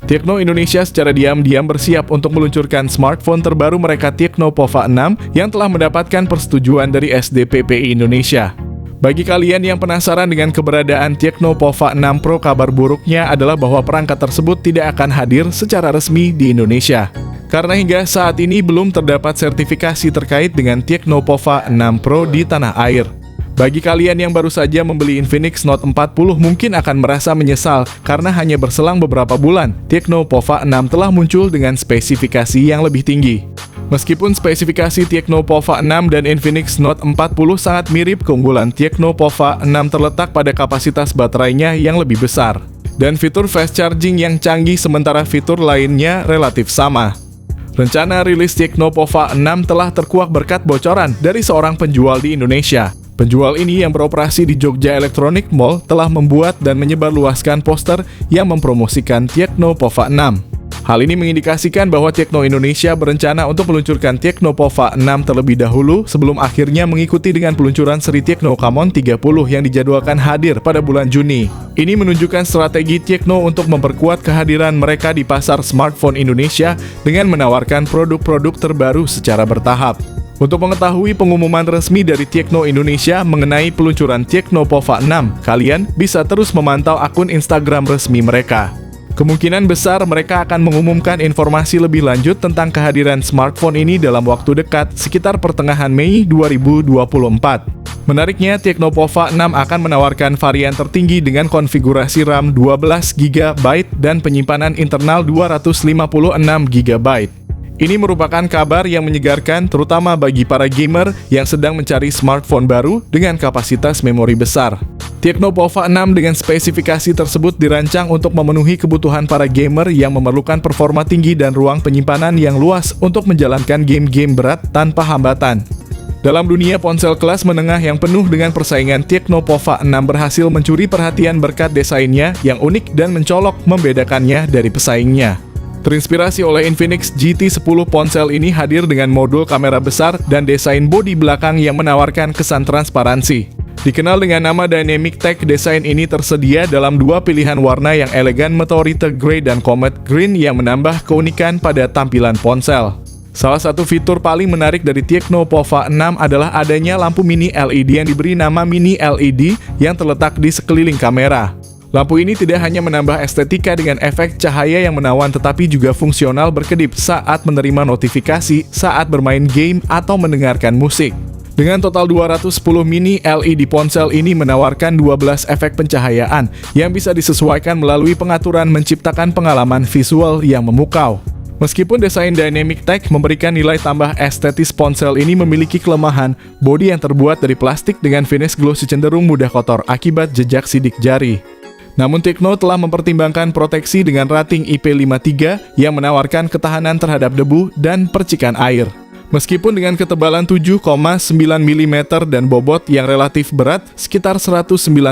Tecno Indonesia secara diam-diam bersiap untuk meluncurkan smartphone terbaru mereka Tecno Pova 6 yang telah mendapatkan persetujuan dari SDPPI Indonesia. Bagi kalian yang penasaran dengan keberadaan Tecno Pova 6 Pro, kabar buruknya adalah bahwa perangkat tersebut tidak akan hadir secara resmi di Indonesia. Karena hingga saat ini belum terdapat sertifikasi terkait dengan Tecno Pova 6 Pro di tanah air. Bagi kalian yang baru saja membeli Infinix Note 40 mungkin akan merasa menyesal karena hanya berselang beberapa bulan, Tecno Pova 6 telah muncul dengan spesifikasi yang lebih tinggi. Meskipun spesifikasi Tecno Pova 6 dan Infinix Note 40 sangat mirip, keunggulan Tecno Pova 6 terletak pada kapasitas baterainya yang lebih besar dan fitur fast charging yang canggih, sementara fitur lainnya relatif sama. Rencana rilis Tecno Pova 6 telah terkuak berkat bocoran dari seorang penjual di Indonesia. Penjual ini yang beroperasi di Jogja Electronic Mall telah membuat dan menyebarluaskan poster yang mempromosikan Tecno Pova 6. Hal ini mengindikasikan bahwa Tecno Indonesia berencana untuk meluncurkan Tecno Pova 6 terlebih dahulu sebelum akhirnya mengikuti dengan peluncuran seri Tecno Camon 30 yang dijadwalkan hadir pada bulan Juni. Ini menunjukkan strategi Tecno untuk memperkuat kehadiran mereka di pasar smartphone Indonesia dengan menawarkan produk-produk terbaru secara bertahap. Untuk mengetahui pengumuman resmi dari Tecno Indonesia mengenai peluncuran Tecno Pova 6, kalian bisa terus memantau akun Instagram resmi mereka. Kemungkinan besar mereka akan mengumumkan informasi lebih lanjut tentang kehadiran smartphone ini dalam waktu dekat, sekitar pertengahan Mei 2024. Menariknya, Tecno Pova 6 akan menawarkan varian tertinggi dengan konfigurasi RAM 12GB dan penyimpanan internal 256GB. Ini merupakan kabar yang menyegarkan terutama bagi para gamer yang sedang mencari smartphone baru dengan kapasitas memori besar. Tecno Pova 6 dengan spesifikasi tersebut dirancang untuk memenuhi kebutuhan para gamer yang memerlukan performa tinggi dan ruang penyimpanan yang luas untuk menjalankan game-game berat tanpa hambatan. Dalam dunia ponsel kelas menengah yang penuh dengan persaingan, Tecno Pova 6 berhasil mencuri perhatian berkat desainnya yang unik dan mencolok, membedakannya dari pesaingnya. Terinspirasi oleh Infinix GT10, ponsel ini hadir dengan modul kamera besar dan desain bodi belakang yang menawarkan kesan transparansi. Dikenal dengan nama Dynamic Tech, desain ini tersedia dalam dua pilihan warna yang elegan, Meteorite Grey dan Comet Green, yang menambah keunikan pada tampilan ponsel. Salah satu fitur paling menarik dari Tecno Pova 6 adalah adanya lampu mini LED yang diberi nama Mini LED yang terletak di sekeliling kamera. Lampu ini tidak hanya menambah estetika dengan efek cahaya yang menawan, tetapi juga fungsional berkedip saat menerima notifikasi, saat bermain game, atau mendengarkan musik. Dengan total 210 mini LED, ponsel ini menawarkan 12 efek pencahayaan yang bisa disesuaikan melalui pengaturan, menciptakan pengalaman visual yang memukau. Meskipun desain Dynamic Tech memberikan nilai tambah estetis, ponsel ini memiliki kelemahan. Bodi yang terbuat dari plastik dengan finish glossy cenderung mudah kotor akibat jejak sidik jari. Namun Tecno telah mempertimbangkan proteksi dengan rating IP53 yang menawarkan ketahanan terhadap debu dan percikan air. Meskipun dengan ketebalan 7,9 mm dan bobot yang relatif berat sekitar 198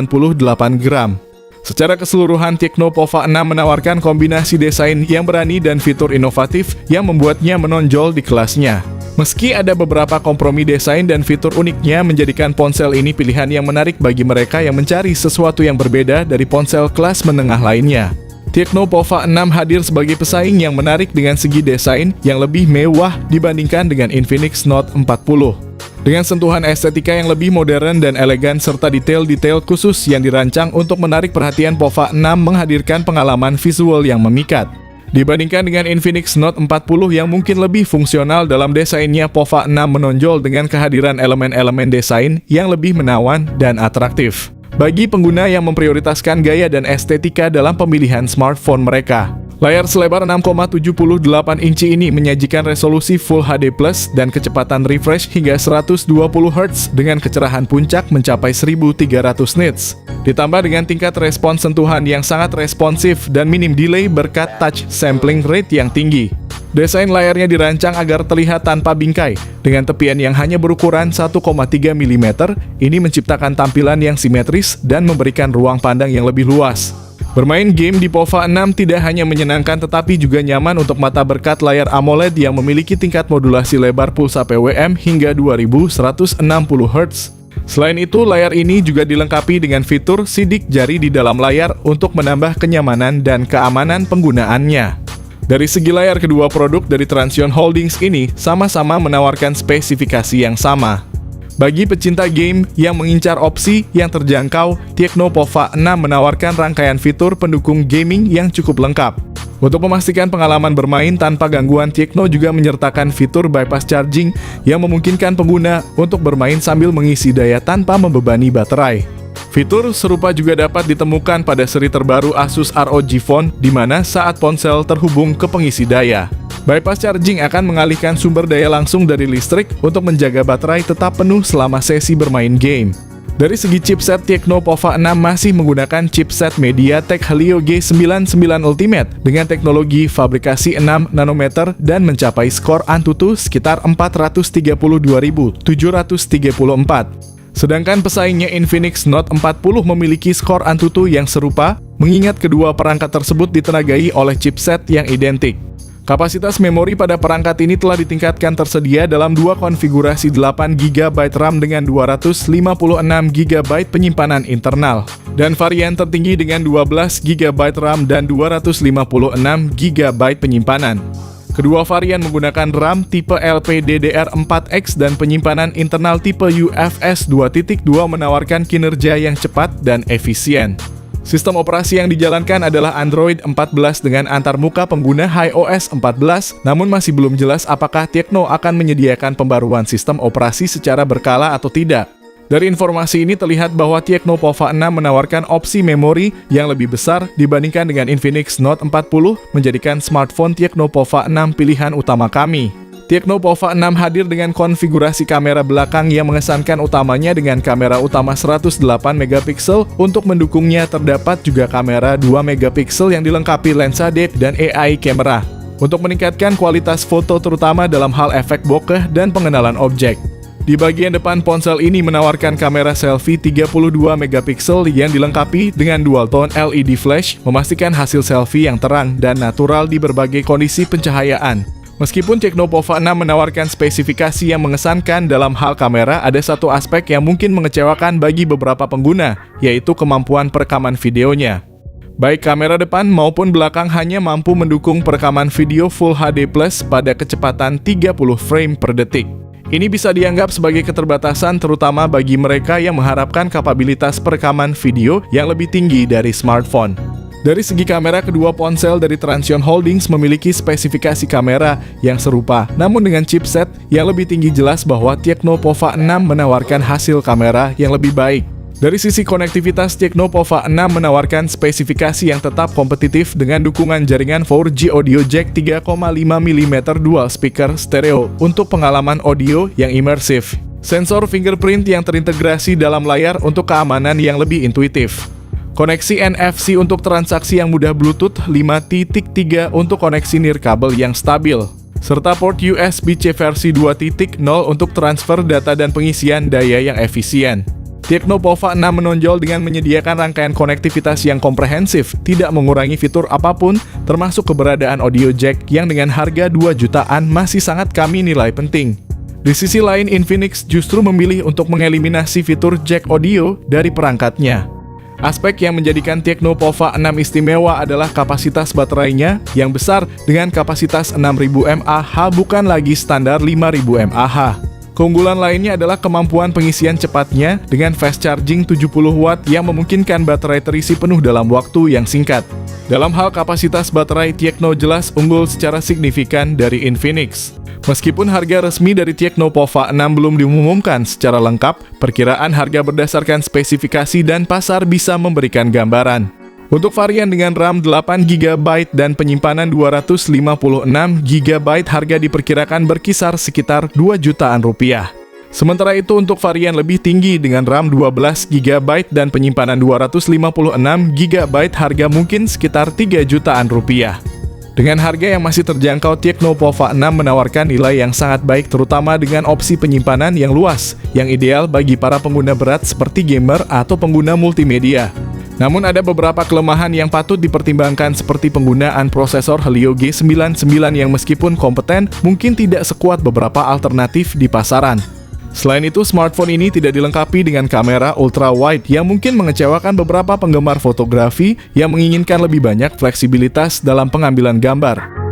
gram. Secara keseluruhan, Tecno Pova 6 menawarkan kombinasi desain yang berani dan fitur inovatif yang membuatnya menonjol di kelasnya. Meski ada beberapa kompromi desain dan fitur uniknya menjadikan ponsel ini pilihan yang menarik bagi mereka yang mencari sesuatu yang berbeda dari ponsel kelas menengah lainnya. Tecno Pova 6 hadir sebagai pesaing yang menarik dengan segi desain yang lebih mewah dibandingkan dengan Infinix Note 40. Dengan sentuhan estetika yang lebih modern dan elegan serta detail-detail khusus yang dirancang untuk menarik perhatian, Pova 6 menghadirkan pengalaman visual yang memikat. Dibandingkan dengan Infinix Note 40 yang mungkin lebih fungsional dalam desainnya, Pova 6 menonjol dengan kehadiran elemen-elemen desain yang lebih menawan dan atraktif bagi pengguna yang memprioritaskan gaya dan estetika dalam pemilihan smartphone mereka. Layar selebar 6,78 inci ini menyajikan resolusi Full HD Plus dan kecepatan refresh hingga 120 Hz dengan kecerahan puncak mencapai 1300 nits. Ditambah dengan tingkat respons sentuhan yang sangat responsif dan minim delay berkat touch sampling rate yang tinggi. Desain layarnya dirancang agar terlihat tanpa bingkai. Dengan tepian yang hanya berukuran 1,3 mm, ini menciptakan tampilan yang simetris dan memberikan ruang pandang yang lebih luas. Bermain game di Pova 6 tidak hanya menyenangkan tetapi juga nyaman untuk mata berkat layar AMOLED yang memiliki tingkat modulasi lebar pulsa PWM hingga 2160 Hz. Selain itu, layar ini juga dilengkapi dengan fitur sidik jari di dalam layar untuk menambah kenyamanan dan keamanan penggunaannya. Dari segi layar, kedua produk dari Transsion Holdings ini sama-sama menawarkan spesifikasi yang sama. Bagi pecinta game yang mengincar opsi yang terjangkau, Tecno Pova 6 menawarkan rangkaian fitur pendukung gaming yang cukup lengkap. Untuk memastikan pengalaman bermain tanpa gangguan, Tecno juga menyertakan fitur bypass charging yang memungkinkan pengguna untuk bermain sambil mengisi daya tanpa membebani baterai. Fitur serupa juga dapat ditemukan pada seri terbaru Asus ROG Phone, di mana saat ponsel terhubung ke pengisi daya. Bypass charging akan mengalihkan sumber daya langsung dari listrik untuk menjaga baterai tetap penuh selama sesi bermain game. Dari segi chipset, Tecno Pova 6 masih menggunakan chipset MediaTek Helio G99 Ultimate dengan teknologi fabrikasi 6 nanometer dan mencapai skor Antutu sekitar 432.734. Sedangkan pesaingnya Infinix Note 40 memiliki skor Antutu yang serupa, mengingat kedua perangkat tersebut ditenagai oleh chipset yang identik. Kapasitas memori pada perangkat ini telah ditingkatkan, tersedia dalam dua konfigurasi 8GB RAM dengan 256GB penyimpanan internal, dan varian tertinggi dengan 12GB RAM dan 256GB penyimpanan. Kedua varian menggunakan RAM tipe LPDDR4X dan penyimpanan internal tipe UFS 2.2 menawarkan kinerja yang cepat dan efisien. Sistem operasi yang dijalankan adalah Android 14 dengan antarmuka pengguna iOS 14, namun masih belum jelas apakah Tecno akan menyediakan pembaruan sistem operasi secara berkala atau tidak. Dari informasi ini terlihat bahwa Tecno Pova 6 menawarkan opsi memori yang lebih besar dibandingkan dengan Infinix Note 40, menjadikan smartphone Tecno Pova 6 pilihan utama kami. Tecno Pova 6 hadir dengan konfigurasi kamera belakang yang mengesankan, utamanya dengan kamera utama 108MP. Untuk mendukungnya terdapat juga kamera 2MP yang dilengkapi lensa depth dan AI camera untuk meningkatkan kualitas foto, terutama dalam hal efek bokeh dan pengenalan objek. Di bagian depan ponsel ini menawarkan kamera selfie 32MP yang dilengkapi dengan dual tone LED flash, memastikan hasil selfie yang terang dan natural di berbagai kondisi pencahayaan. Meskipun Tecno Pova 6 menawarkan spesifikasi yang mengesankan dalam hal kamera, ada satu aspek yang mungkin mengecewakan bagi beberapa pengguna, yaitu kemampuan perekaman videonya. Baik kamera depan maupun belakang hanya mampu mendukung perekaman video Full HD Plus pada kecepatan 30 frame per detik. Ini bisa dianggap sebagai keterbatasan, terutama bagi mereka yang mengharapkan kapabilitas perekaman video yang lebih tinggi dari smartphone. Dari segi kamera, kedua ponsel dari Transsion Holdings memiliki spesifikasi kamera yang serupa, namun dengan chipset yang lebih tinggi. Jelas bahwa Tecno Pova 6 menawarkan hasil kamera yang lebih baik. Dari sisi konektivitas, Tecno Pova 6 menawarkan spesifikasi yang tetap kompetitif dengan dukungan jaringan 4G audio jack 3,5mm dual speaker stereo untuk pengalaman audio yang imersif. Sensor fingerprint yang terintegrasi dalam layar untuk keamanan yang lebih intuitif. Koneksi NFC untuk transaksi yang mudah, Bluetooth 5.3 untuk koneksi nirkabel yang stabil, serta port USB-C versi 2.0 untuk transfer data dan pengisian daya yang efisien. Tecno Pova 6 menonjol dengan menyediakan rangkaian konektivitas yang komprehensif, tidak mengurangi fitur apapun, termasuk keberadaan audio jack yang dengan harga 2 jutaan masih sangat kami nilai penting. Di sisi lain, Infinix justru memilih untuk mengeliminasi fitur jack audio dari perangkatnya. Aspek yang menjadikan Tecno Pova 6 istimewa adalah kapasitas baterainya yang besar dengan kapasitas 6000 mAh, bukan lagi standar 5000 mAh. Keunggulan lainnya adalah kemampuan pengisian cepatnya dengan fast charging 70W yang memungkinkan baterai terisi penuh dalam waktu yang singkat. Dalam hal kapasitas baterai, Tecno jelas unggul secara signifikan dari Infinix. Meskipun harga resmi dari Tecno Pova 6 belum diumumkan secara lengkap, perkiraan harga berdasarkan spesifikasi dan pasar bisa memberikan gambaran. Untuk varian dengan RAM 8GB dan penyimpanan 256GB, harga diperkirakan berkisar sekitar 2 jutaan rupiah. Sementara itu untuk varian lebih tinggi dengan RAM 12GB dan penyimpanan 256GB, harga mungkin sekitar 3 jutaan rupiah. Dengan harga yang masih terjangkau, Tecno Pova 6 menawarkan nilai yang sangat baik, terutama dengan opsi penyimpanan yang luas, yang ideal bagi para pengguna berat seperti gamer atau pengguna multimedia. Namun ada beberapa kelemahan yang patut dipertimbangkan, seperti penggunaan prosesor Helio G99 yang meskipun kompeten, mungkin tidak sekuat beberapa alternatif di pasaran. Selain itu, smartphone ini tidak dilengkapi dengan kamera ultra wide yang mungkin mengecewakan beberapa penggemar fotografi yang menginginkan lebih banyak fleksibilitas dalam pengambilan gambar.